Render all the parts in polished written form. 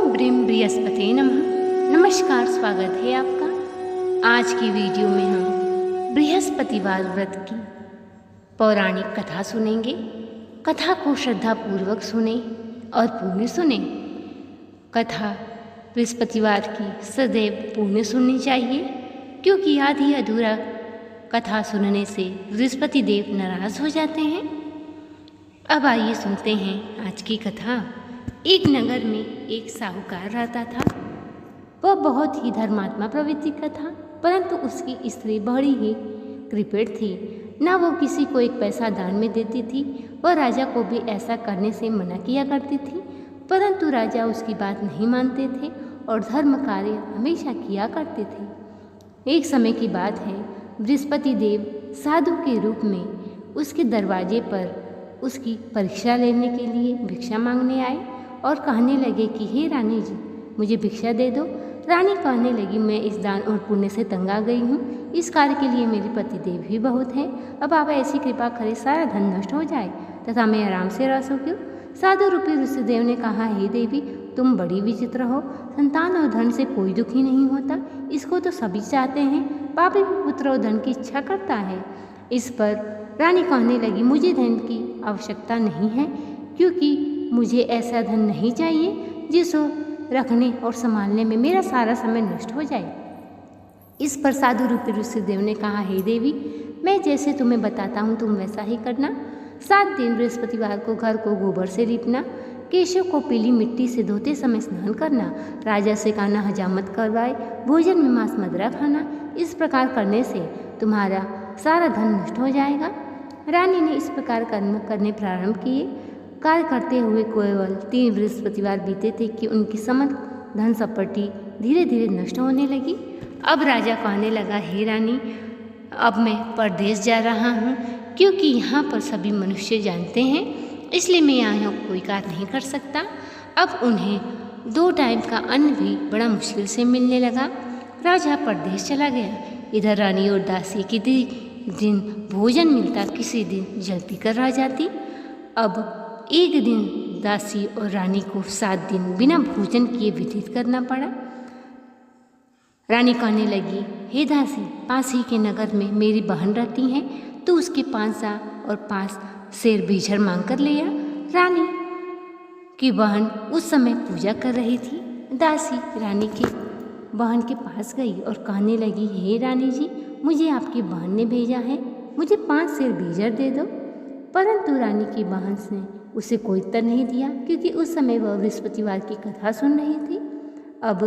ओम brim Brihaspati नमः। नमस्कार, स्वागत है आपका। आज की वीडियो में हम बृहस्पतिवार व्रत की पौराणिक कथा सुनेंगे। कथा को श्रद्धापूर्वक सुने और पुण्य सुने। कथा बृहस्पतिवार की सदैव पुण्य सुननी चाहिए, क्योंकि आधी अधूरा कथा सुनने से बृहस्पति देव नाराज हो जाते हैं। अब आइए सुनते हैं आज की कथा। एक नगर में एक साहूकार रहता था। वह बहुत ही धर्मात्मा प्रवृत्ति का था, परंतु उसकी स्त्री बड़ी ही कृपण थी। न वो किसी को एक पैसा दान में देती थी। वह राजा को भी ऐसा करने से मना किया करती थी, परंतु राजा उसकी बात नहीं मानते थे और धर्म कार्य हमेशा किया करते थे। एक समय की बात है, बृहस्पति देव साधु के रूप में उसके दरवाजे पर उसकी परीक्षा लेने के लिए भिक्षा मांगने आए और कहने लगे कि हे रानी जी, मुझे भिक्षा दे दो। रानी कहने लगी, मैं इस दान और पुण्य से तंग आ गई हूँ। इस कार्य के लिए मेरे पति देव ही बहुत हैं। अब आप ऐसी कृपा करें, सारा धन नष्ट हो जाए तथा मैं आराम से रह सकूं। साधु रूपी ऋषिदेव ने कहा, हे देवी, तुम बड़ी विचित्र हो। संतान और धन से कोई दुखी नहीं होता, इसको तो सभी चाहते हैं। पापी पुत्र और धन की इच्छा करता है। इस पर रानी कहने लगी, मुझे धन की आवश्यकता नहीं है, क्योंकि मुझे ऐसा धन नहीं चाहिए जिसको रखने और संभालने में मेरा सारा समय नष्ट हो जाए। इस पर साधु रूपी ऋषिदेव ने कहा, हे देवी, मैं जैसे तुम्हें बताता हूँ तुम वैसा ही करना। 7 दिन बृहस्पतिवार को घर को गोबर से लीपना, केशों को पीली मिट्टी से धोते समय स्नान करना, राजा से कहना हजामत करवाए, भोजन में मांस मदिरा खाना। इस प्रकार करने से तुम्हारा सारा धन नष्ट हो जाएगा। रानी ने इस प्रकार कर्म करने प्रारंभ किए। कार्य करते हुए केवल 3 बृहस्पतिवार बीते थे कि उनकी समस्त धन संपत्ति धीरे धीरे नष्ट होने लगी। अब राजा कहने लगा, हे रानी, अब मैं परदेश जा रहा हूँ, क्योंकि यहाँ पर सभी मनुष्य जानते हैं, इसलिए मैं यहाँ कोई कार्य नहीं कर सकता। अब उन्हें 2 टाइम का अन्न भी बड़ा मुश्किल से मिलने लगा। राजा परदेश चला गया। इधर रानी और दासी किसी दिन भोजन मिलता, किसी दिन जल्दी कर रह जाती। अब एक दिन दासी और रानी को 7 दिन बिना भोजन किए व्यतीत करना पड़ा। रानी कहने लगी, हे दासी, पास ही के नगर में मेरी बहन रहती हैं, तो उसके 5 सा और 5 शेर बीजर मांग कर ले आ। रानी की बहन उस समय पूजा कर रही थी। दासी रानी की बहन के पास गई और कहने लगी, हे रानी जी, मुझे आपकी बहन ने भेजा है, मुझे 5 शेर बीजर दे दो। परंतु रानी की बहन ने उसे कोई उत्तर नहीं दिया, क्योंकि उस समय वह बृहस्पतिवार की कथा सुन रही थी। अब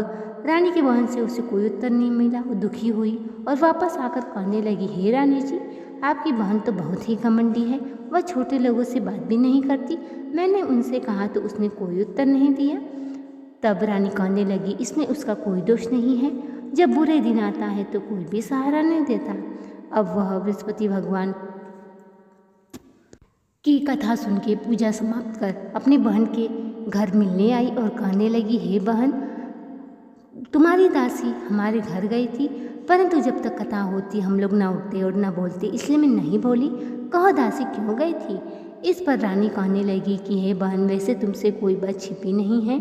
रानी की बहन से उसे कोई उत्तर नहीं मिला। वो दुखी हुई और वापस आकर कहने लगी, हे रानी जी, आपकी बहन तो बहुत ही घमंडी है, वह छोटे लोगों से बात भी नहीं करती। मैंने उनसे कहा तो उसने कोई उत्तर नहीं दिया। तब रानी कहने लगी, इसमें उसका कोई दोष नहीं है, जब बुरे दिन आता है तो कोई भी सहारा नहीं देता। अब वह बृहस्पति भगवान की कथा सुन के पूजा समाप्त कर अपनी बहन के घर मिलने आई और कहने लगी, हे बहन, तुम्हारी दासी हमारे घर गई थी, परंतु जब तक कथा होती हम लोग ना उठते और ना बोलते, इसलिए मैं नहीं बोली। कहो दासी क्यों गई थी? इस पर रानी कहने लगी कि हे बहन, वैसे तुमसे कोई बात छिपी नहीं है,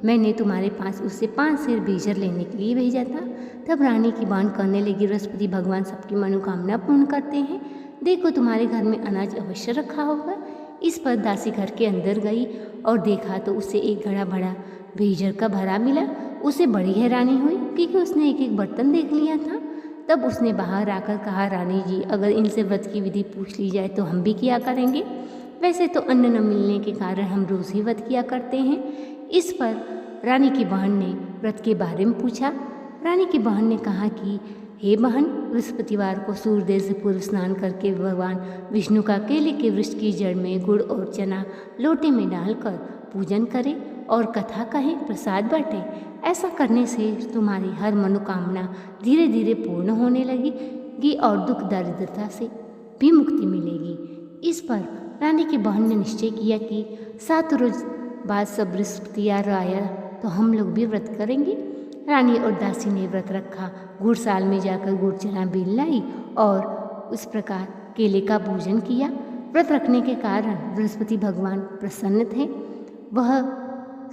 मैंने तुम्हारे पास उससे 5 शेर बीजर लेने के लिए भेजा था। तब रानी की बहन कहने लगी, बृहस्पति भगवान सबकी मनोकामना पूर्ण करते हैं, देखो तुम्हारे घर में अनाज अवश्य रखा होगा। इस पर दासी घर के अंदर गई और देखा तो उसे एक घड़ा भरा बीजर का भरा मिला। उसे बड़ी हैरानी हुई, क्योंकि उसने एक एक बर्तन देख लिया था। तब उसने बाहर आकर कहा, रानी जी, अगर इनसे व्रत की विधि पूछ ली जाए तो हम भी किया करेंगे। वैसे तो अन्न न मिलने के कारण हम रोज़ ही व्रत किया करते हैं। इस पर रानी की बहन ने व्रत के बारे में पूछा। रानी की बहन ने कहा कि हे बहन, बृहस्पतिवार को सूर्योदय से पूर्व स्नान करके भगवान विष्णु का केले के वृक्ष की जड़ में गुड़ और चना लोटे में डालकर पूजन करें और कथा कहें, प्रसाद बांटें। ऐसा करने से तुम्हारी हर मनोकामना धीरे धीरे पूर्ण होने लगेगी और दुख दरिद्रता से भी मुक्ति मिलेगी। इस पर रानी की बहन ने निश्चय किया कि 7 रोज बाद सब बृहस्पतिवार आया तो हम लोग भी व्रत करेंगे। रानी और दासी ने व्रत रखा। गुड़साल में जाकर गुड़ चना बीन लाई और उस प्रकार केले का पूजन किया। व्रत रखने के कारण बृहस्पति भगवान प्रसन्न थे। वह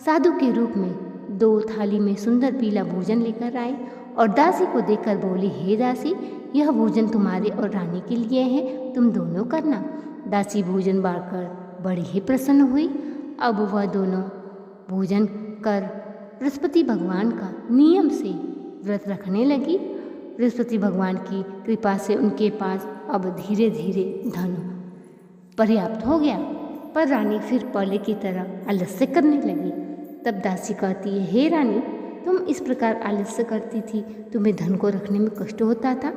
साधु के रूप में 2 थाली में सुंदर पीला भोजन लेकर आए और दासी को देखकर बोली, हे दासी, यह भोजन तुम्हारे और रानी के लिए है, तुम दोनों करना। दासी भोजन बांटकर बड़ी ही प्रसन्न हुई। अब वह दोनों भोजन कर बृहस्पति भगवान का नियम से व्रत रखने लगी। बृहस्पति भगवान की कृपा से उनके पास अब धीरे धीरे धन पर्याप्त हो गया, पर रानी फिर पहले की तरह आलस्य करने लगी। तब दासी कहती है, हे रानी, तुम इस प्रकार आलस्य करती थी, तुम्हें धन को रखने में कष्ट होता था,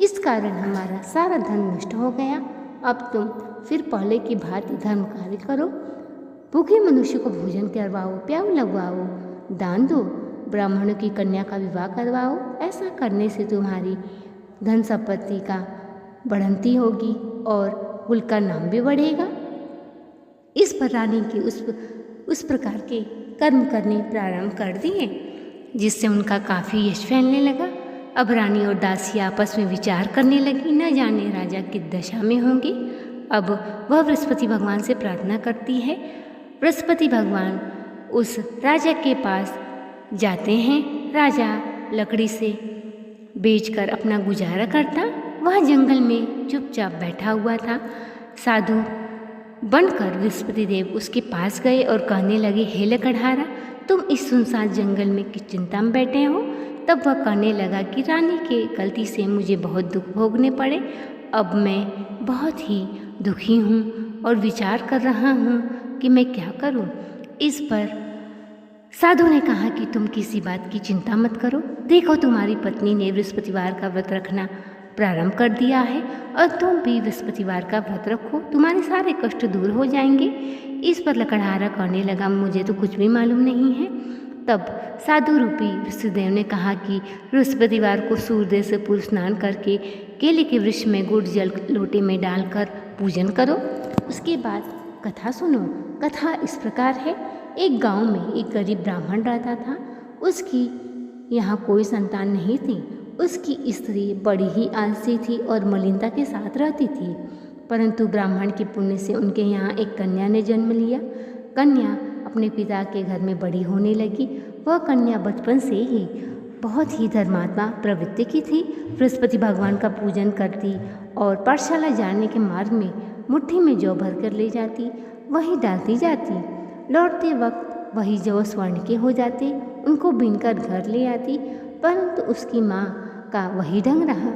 इस कारण हमारा सारा धन नष्ट हो गया। अब तुम फिर पहले की भांति धर्म कार्य करो, भूखे मनुष्य को भोजन करवाओ, प्याऊ लगवाओ, दान दो, ब्राह्मणों की कन्या का विवाह करवाओ। ऐसा करने से तुम्हारी धन संपत्ति का बढ़ंती होगी और कुल का नाम भी बढ़ेगा। इस पर रानी की उस प्रकार के कर्म करने प्रारंभ कर दिए, जिससे उनका काफ़ी यश फैलने लगा। अब रानी और दासी आपस में विचार करने लगी, न जाने राजा किस दशा में होंगे। अब वह बृहस्पति भगवान से प्रार्थना करती है। बृहस्पति भगवान उस राजा के पास जाते हैं। राजा लकड़ी से बेचकर अपना गुजारा करता। वह जंगल में चुपचाप बैठा हुआ था। साधु बनकर बृहस्पति देव उसके पास गए और कहने लगे, हे लकड़हारा, तुम इस सुनसान जंगल में किस चिंता में बैठे हो? तब वह कहने लगा कि रानी के गलती से मुझे बहुत दुख भोगने पड़े। अब मैं बहुत ही दुखी हूँ और विचार कर रहा हूँ कि मैं क्या करूँ। इस पर साधु ने कहा कि तुम किसी बात की चिंता मत करो, देखो तुम्हारी पत्नी ने बृहस्पतिवार का व्रत रखना प्रारंभ कर दिया है और तुम भी बृहस्पतिवार का व्रत रखो, तुम्हारे सारे कष्ट दूर हो जाएंगे। इस पर लकड़हारा कहने लगा, मुझे तो कुछ भी मालूम नहीं है। तब साधु रूपी ऋषिदेव ने कहा कि बृहस्पतिवार को सूर्योदय से पूर्व स्नान करके केले के वृक्ष में गुड़ जल लोटे में डालकर पूजन करो। उसके बाद कथा सुनो। कथा इस प्रकार है। एक गांव में एक गरीब ब्राह्मण रहता था। उसकी यहाँ कोई संतान नहीं थी। उसकी स्त्री बड़ी ही आलसी थी और मलिनता के साथ रहती थी, परंतु ब्राह्मण के पुण्य से उनके यहाँ एक कन्या ने जन्म लिया। कन्या अपने पिता के घर में बड़ी होने लगी। वह कन्या बचपन से ही बहुत ही धर्मात्मा प्रवृत्ति की थी। बृहस्पति भगवान का पूजन करती और पाठशाला जाने के मार्ग में मुट्ठी में जौ भर कर ले जाती, वही डालती जाती। लौटते वक्त वही जौ स्वर्ण के हो जाते, उनको बीनकर घर ले आती, परंतु उसकी माँ का वही ढंग रहा।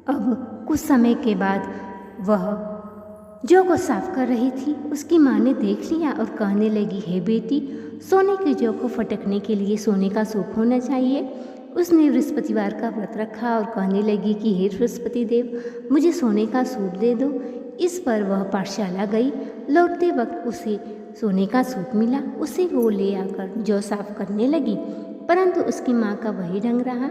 अब कुछ समय के बाद वह जौ को साफ कर रही थी। उसकी माँ ने देख लिया और कहने लगी, हे बेटी, सोने के जौ को फटकने के लिए सोने का सूप होना चाहिए। उसने बृहस्पतिवार का व्रत रखा और कहने लगी कि हे बृहस्पति देव, मुझे सोने का सूप दे दो। इस पर वह पाठशाला गई। लौटते वक्त उसे सोने का सूप मिला। उसे वो ले आकर जौ साफ करने लगी, परंतु उसकी माँ का वही ढंग रहा।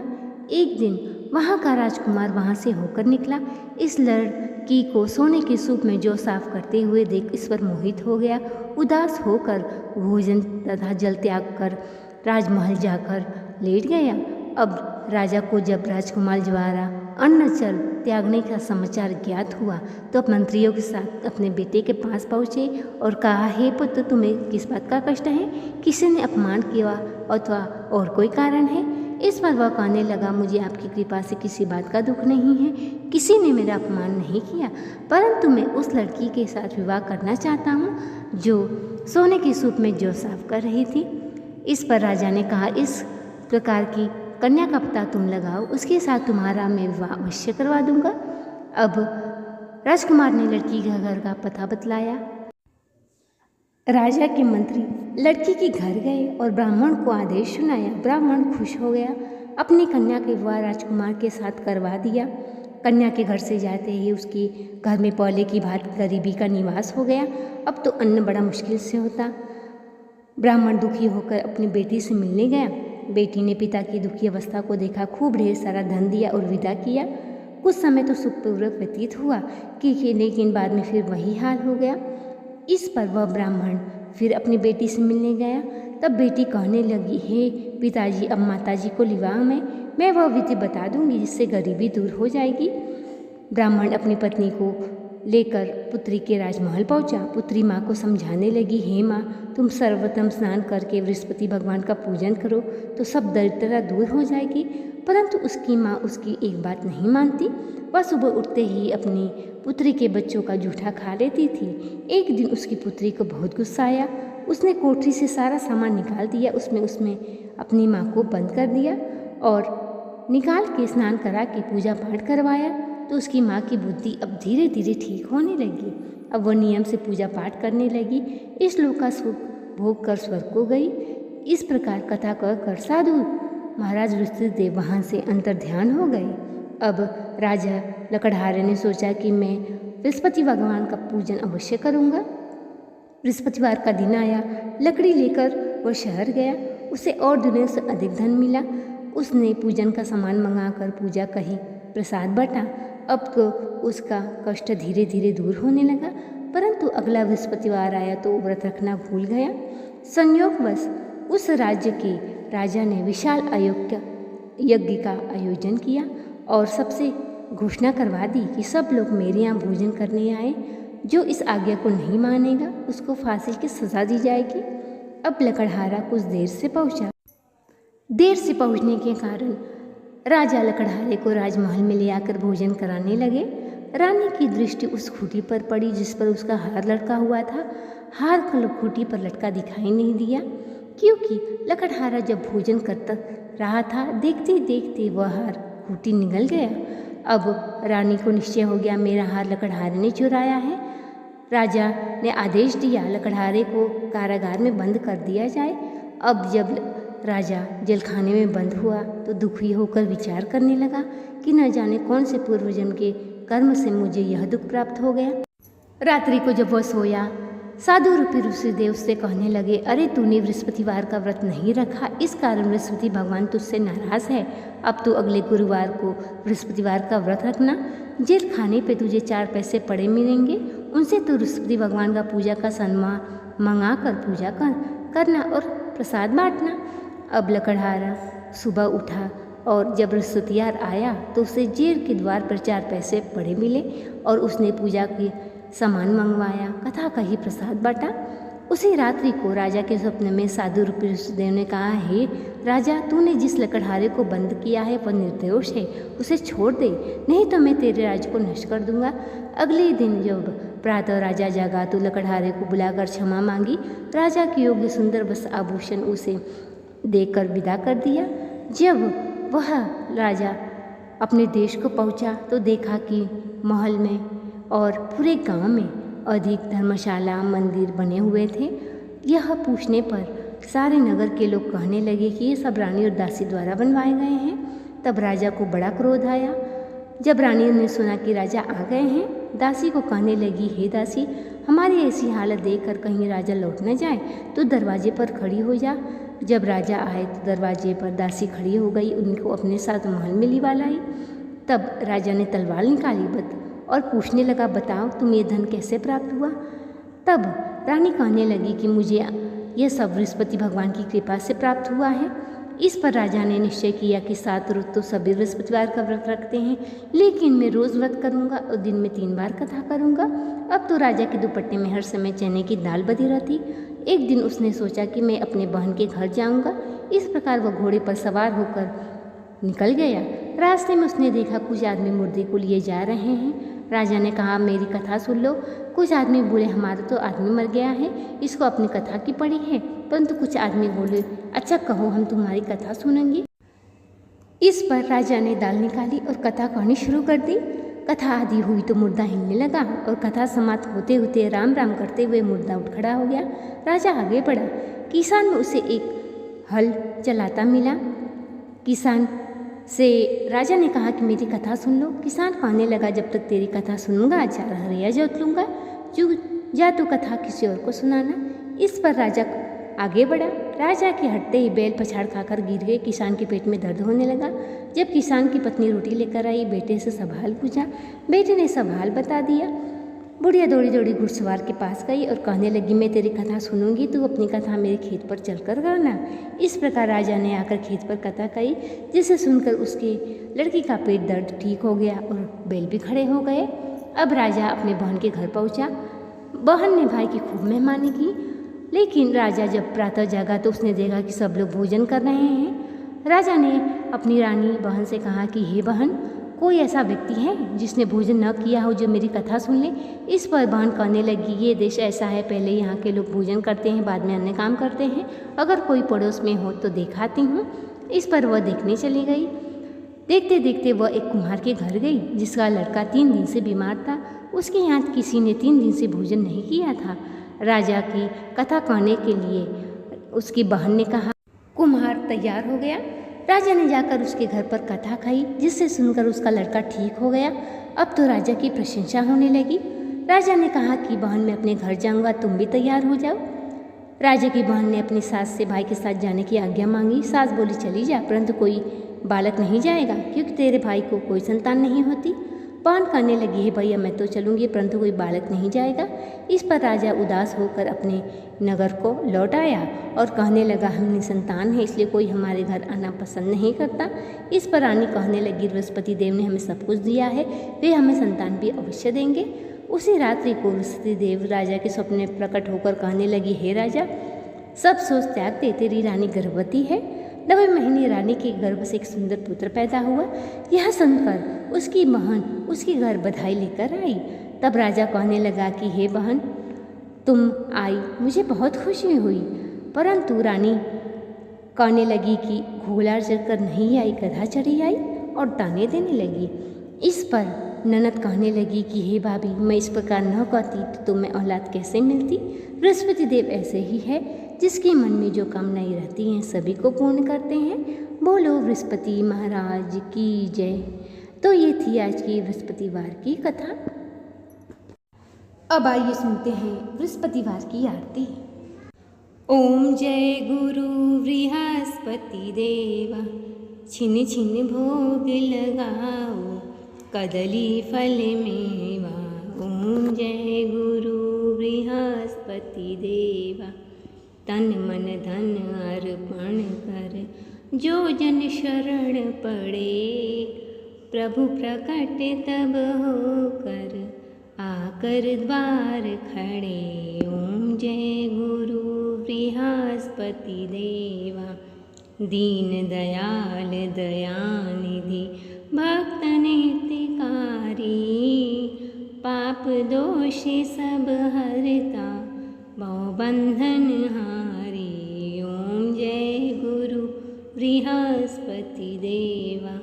एक दिन वहाँ का राजकुमार वहाँ से होकर निकला। इस लड़की को सोने के सूप में जौ साफ करते हुए देख इस पर मोहित हो गया। उदास होकर भोजन तथा जल त्याग कर राजमहल जाकर लेट गया। अब राजा को जब राजकुमार द्वारा अन्न जल त्यागने का समाचार ज्ञात हुआ तो मंत्रियों के साथ अपने बेटे के पास पहुँचे और कहा, हे पुत्र, तुम्हें किस बात का कष्ट है? किसी ने अपमान किया अथवा और कोई कारण है? इस पर वह कहने लगा, मुझे आपकी कृपा से किसी बात का दुख नहीं है, किसी ने मेरा अपमान नहीं किया, परंतु मैं उस लड़की के साथ विवाह करना चाहता हूँ जो सोने के सूप में जौ साफ कर रही थी। इस पर राजा ने कहा, इस प्रकार की कन्या का पता तुम लगाओ, उसके साथ तुम्हारा मैं विवाह अवश्य करवा दूंगा। अब राजकुमार ने लड़की के घर का पता बतलाया। राजा के मंत्री लड़की के घर गए और ब्राह्मण को आदेश सुनाया। ब्राह्मण खुश हो गया, अपनी कन्या के विवाह राजकुमार के साथ करवा दिया। कन्या के घर से जाते ही उसके घर में पहले की भांति गरीबी का निवास हो गया। अब तो अन्न बड़ा मुश्किल से होता। ब्राह्मण दुखी होकर अपनी बेटी से मिलने गया। बेटी ने पिता की दुखी अवस्था को देखा, खूब ढेर सारा धन दिया और विदा किया। कुछ समय तो सुखपूर्वक व्यतीत हुआ कि लेकिन बाद में फिर वही हाल हो गया। इस पर वह ब्राह्मण फिर अपनी बेटी से मिलने गया। तब बेटी कहने लगी, हे पिताजी, अब माताजी को विवाह में मैं वह विधि बता दूंगी जिससे गरीबी दूर हो जाएगी। ब्राह्मण अपनी पत्नी को लेकर पुत्री के राजमहल पहुंचा। पुत्री माँ को समझाने लगी, हे माँ, तुम सर्वप्रथम स्नान करके बृहस्पति भगवान का पूजन करो तो सब दरिद्रता दूर हो जाएगी। परंतु उसकी माँ उसकी एक बात नहीं मानती। वह सुबह उठते ही अपनी पुत्री के बच्चों का जूठा खा लेती थी। एक दिन उसकी पुत्री को बहुत गुस्सा आया। उसने कोठरी से सारा सामान निकाल दिया। उसमें अपनी माँ को बंद कर दिया और निकाल के स्नान करा के पूजा पाठ करवाया। तो उसकी माँ की बुद्धि अब धीरे धीरे ठीक होने लगी। अब वह नियम से पूजा पाठ करने लगी। इस लोक का सुख भोग कर स्वर्ग को गई। इस प्रकार कथा कर साधु महाराज ऋषिदेव वहाँ से अंतर्ध्यान हो गए। अब राजा लकड़हारे ने सोचा कि मैं बृहस्पति भगवान का पूजन अवश्य करूँगा। बृहस्पतिवार का दिन आया। लकड़ी लेकर वह शहर गया। उसे और दिनों से अधिक धन मिला। उसने पूजन का सामान मंगाकर पूजा कही, प्रसाद बांटा। अब तो उसका कष्ट धीरे धीरे दूर होने लगा। परंतु अगला बृहस्पतिवार आया तो व्रत रखना भूल गया। संयोगवश उस राज्य के राजा ने विशाल यज्ञ का आयोजन किया और सबसे घोषणा करवा दी कि सब लोग मेरे यहाँ भोजन करने आए। जो इस आज्ञा को नहीं मानेगा उसको फांसी की सजा दी जाएगी। अब लकड़हारा कुछ देर से पहुंचा। देर से पहुंचने के कारण राजा लकड़हारे को राजमहल में ले आकर भोजन कराने लगे। रानी की दृष्टि उस खूंटी पर पड़ी जिस पर उसका हार लटका हुआ था। हार खूंटी पर लटका दिखाई नहीं दिया, क्योंकि लकड़हारा जब भोजन करता रहा था, देखते देखते वह हार खूंटी निगल गया। अब रानी को निश्चय हो गया, मेरा हार लकड़हारे ने चुराया है। राजा ने आदेश दिया, लकड़हारे को कारागार में बंद कर दिया जाए। अब जब राजा जेलखाने में बंद हुआ तो दुखी होकर विचार करने लगा कि न जाने कौन से पूर्वजन्म के कर्म से मुझे यह दुख प्राप्त हो गया। रात्रि को जब वह सोया, साधु रूपी ऋषिदेव से कहने लगे, अरे तूने बृहस्पतिवार का व्रत नहीं रखा, इस कारण बृहस्पति भगवान तुझसे नाराज है। अब तो अगले गुरुवार को बृहस्पतिवार का व्रत रखना। जेल खाने पे तुझे 4 पैसे पड़े मिलेंगे, उनसे तो बृहस्पति भगवान का पूजा का सम्मान मंगा कर पूजा करना और प्रसाद बांटना। अब लकड़हारा सुबह उठा और जब बृहस्पतिवार आया तो उसे जेल के द्वार पर 4 पैसे पड़े मिले और उसने पूजा की सामान मंगवाया, कथा कही, प्रसाद बांटा। उसी रात्रि को राजा के स्वप्न में साधु रूपी ऋषिदेव ने कहा, हे राजा, तूने जिस लकड़हारे को बंद किया है वह निर्दोष है, उसे छोड़ दे, नहीं तो मैं तेरे राज्य को नष्ट कर दूंगा। अगले दिन जब प्रातः राजा जागा तो लकड़हारे को बुलाकर क्षमा मांगी। राजा के योग्य सुंदर वस्त्र आभूषण उसे देकर विदा कर दिया। जब वह राजा अपने देश को पहुंचा तो देखा कि महल में और पूरे गांव में अधिक धर्मशाला मंदिर बने हुए थे। यह पूछने पर सारे नगर के लोग कहने लगे कि ये सब रानी और दासी द्वारा बनवाए गए हैं। तब राजा को बड़ा क्रोध आया। जब रानी ने सुना कि राजा आ गए हैं, दासी को कहने लगी, हे दासी, हमारी ऐसी हालत देखकर कहीं राजा लौट न जाए तो दरवाजे पर खड़ी हो जा। जब राजा आए तो दरवाजे पर दासी खड़ी हो गई, उनको अपने साथ महल में लिवा लाई। तब राजा ने तलवार निकाली और पूछने लगा, बताओ तुम्हें ये धन कैसे प्राप्त हुआ। तब रानी कहने लगी कि मुझे यह सब बृहस्पति भगवान की कृपा से प्राप्त हुआ है। इस पर राजा ने निश्चय किया कि 7 रोज तो सभी बृहस्पतिवार का व्रत रखते हैं, लेकिन मैं रोज़ व्रत करूंगा और दिन में 3 बार कथा करूंगा। अब तो राजा के दुपट्टे में हर समय चने की दाल बधी रहती। एक दिन उसने सोचा कि मैं अपने बहन के घर जाऊंगा। इस प्रकार वह घोड़े पर सवार होकर निकल गया। रास्ते में उसने देखा कुछ आदमी मुर्दे को लिए जा रहे हैं। राजा ने कहा, मेरी कथा सुन लो। कुछ आदमी बोले, हमारा तो आदमी मर गया है, इसको अपनी कथा की पड़ी है। परंतु कुछ आदमी बोले, अच्छा कहो, हम तुम्हारी कथा सुनेंगे। इस पर राजा ने दाल निकाली और कथा कहनी शुरू कर दी। कथा आदि हुई तो मुर्दा हिलने लगा और कथा समाप्त होते होते राम राम करते हुए मुर्दा उठ खड़ा हो गया। राजा आगे बढ़ा। किसान में उसे एक हल चलाता मिला। किसान से राजा ने कहा कि मेरी कथा सुन लो। किसान कहने लगा, जब तक तेरी कथा सुनूंगा 4 हरिया जोत लूँगा, जा तो कथा किसी और को सुनाना। इस पर राजा आगे बढ़ा। राजा के हटते ही बैल पछाड़ खाकर गिर गए। किसान के पेट में दर्द होने लगा। जब किसान की पत्नी रोटी लेकर आई, बेटे से सब हाल पूछा। बेटे ने सब हाल बता दिया। बुढ़िया दौड़ी दौड़ी घुड़सवार के पास गई और कहने लगी, मैं तेरी कथा सुनूंगी, तू अपनी कथा मेरे खेत पर चलकर करना। इस प्रकार राजा ने आकर खेत पर कथा कही, जिसे सुनकर उसके लड़की का पेट दर्द ठीक हो गया और बैल भी खड़े हो गए। अब राजा अपने बहन के घर पहुंचा। बहन ने भाई की खूब मेहमानी की, लेकिन राजा जब प्रातः जागा तो उसने देखा कि सब लोग भोजन कर रहे हैं। राजा ने अपनी रानी बहन से कहा कि हे बहन, कोई ऐसा व्यक्ति है जिसने भोजन न किया हो जो मेरी कथा सुन ले। इस पर बहन कहने लगी, ये देश ऐसा है, पहले यहाँ के लोग भोजन करते हैं, बाद में अन्य काम करते हैं। अगर कोई पड़ोस में हो तो दिखाती हूँ। इस पर वह देखने चली गई। देखते देखते वह एक कुम्हार के घर गई जिसका लड़का 3 दिन से बीमार था। उसके यहाँ किसी ने 3 दिन से भोजन नहीं किया था। राजा की कथा कहने के लिए उसकी बहन ने कहा। कुम्हार तैयार हो गया। राजा ने जाकर उसके घर पर कथा खाई, जिससे सुनकर उसका लड़का ठीक हो गया। अब तो राजा की प्रशंसा होने लगी। राजा ने कहा कि बहन, मैं अपने घर जाऊंगा, तुम भी तैयार हो जाओ। राजा की बहन ने अपनी सास से भाई के साथ जाने की आज्ञा मांगी। सास बोली, चली जा, परंतु कोई बालक नहीं जाएगा, क्योंकि तेरे भाई को कोई संतान नहीं होती। बहन कहने लगी, है भैया, मैं तो चलूँगी, परंतु कोई बालक नहीं जाएगा। इस पर राजा उदास होकर अपने नगर को लौट आया और कहने लगा, हम निसंतान हैं, इसलिए कोई हमारे घर आना पसंद नहीं करता। इस पर रानी कहने लगी, बृहस्पति देव ने हमें सब कुछ दिया है, वे हमें संतान भी अवश्य देंगे। उसी रात्रि को बृहस्पति देव राजा के स्वप्न में प्रकट होकर कहने लगी, हे राजा, सब सोच त्याग दे, तेरी रानी गर्भवती है। 9वें महीने रानी के गर्भ से एक सुंदर पुत्र पैदा हुआ। यह सुनकर उसकी बहन उसके घर बधाई लेकर आई। तब राजा कहने लगा कि हे बहन, तुम आई, मुझे बहुत खुशी हुई। परंतु रानी कहने लगी कि घोड़ा चढ़कर नहीं आई, गधा चढ़ी आई, और ताने देने लगी। इस पर ननद कहने लगी कि हे भाभी, मैं इस प्रकार न कहती तो तुम्हें औलाद कैसे मिलती। बृहस्पति देव ऐसे ही है, जिसके मन में जो कामनाएं रहती हैं सभी को पूर्ण करते हैं। बोलो बृहस्पति महाराज की जय। तो ये थी आज की बृहस्पतिवार की कथा। अब आइए सुनते हैं बृहस्पतिवार की आरती। ओम जय गुरु बृहस्पति देवा, छिन छिन भोग लगाओ, कदली फल मेवा। ओम जय गुरु बृहस्पति देवा, तन मन धन अर्पण कर, जो जन शरण पड़े, प्रभु प्रकट तब होकर, आकर द्वार खड़े। ओम जय गुरु बृहस्पति देवा, दीन दयाल दयानिधि, भक्त हितकारी, पाप दोष सब हरता, भवबंधन हारी। ओम जय गुरु बृहस्पति देवा,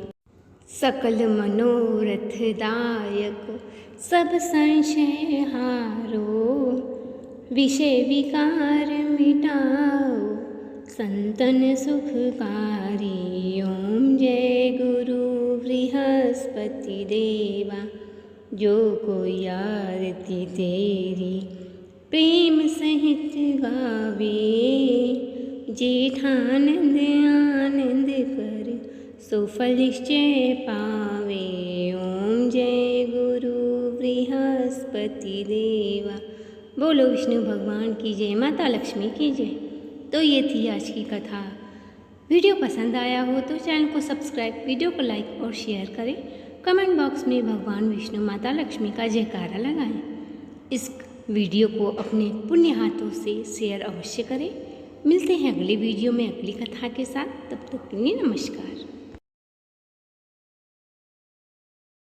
सकल मनोरथ दायक, सब संशय हारो, विषय विकार मिटाओ, संतन सुखकारी। ओम जय गुरु बृहस्पति देवा, जो कोई आरती तेरी प्रेम सहित गावे, जेठानंद आनंद कर, सो फल निश्चय पावे। ओम जय गुरु बृहस्पति देवा। बोलो विष्णु भगवान की जय, माता लक्ष्मी की जय। तो ये थी आज की कथा। वीडियो पसंद आया हो तो चैनल को सब्सक्राइब, वीडियो को लाइक और शेयर करें। कमेंट बॉक्स में भगवान विष्णु माता लक्ष्मी का जयकारा लगाएं। इस वीडियो को अपने पुण्य हाथों से शेयर अवश्य करें। मिलते हैं अगले वीडियो में अगली कथा के साथ। तब तक के लिए नमस्कार।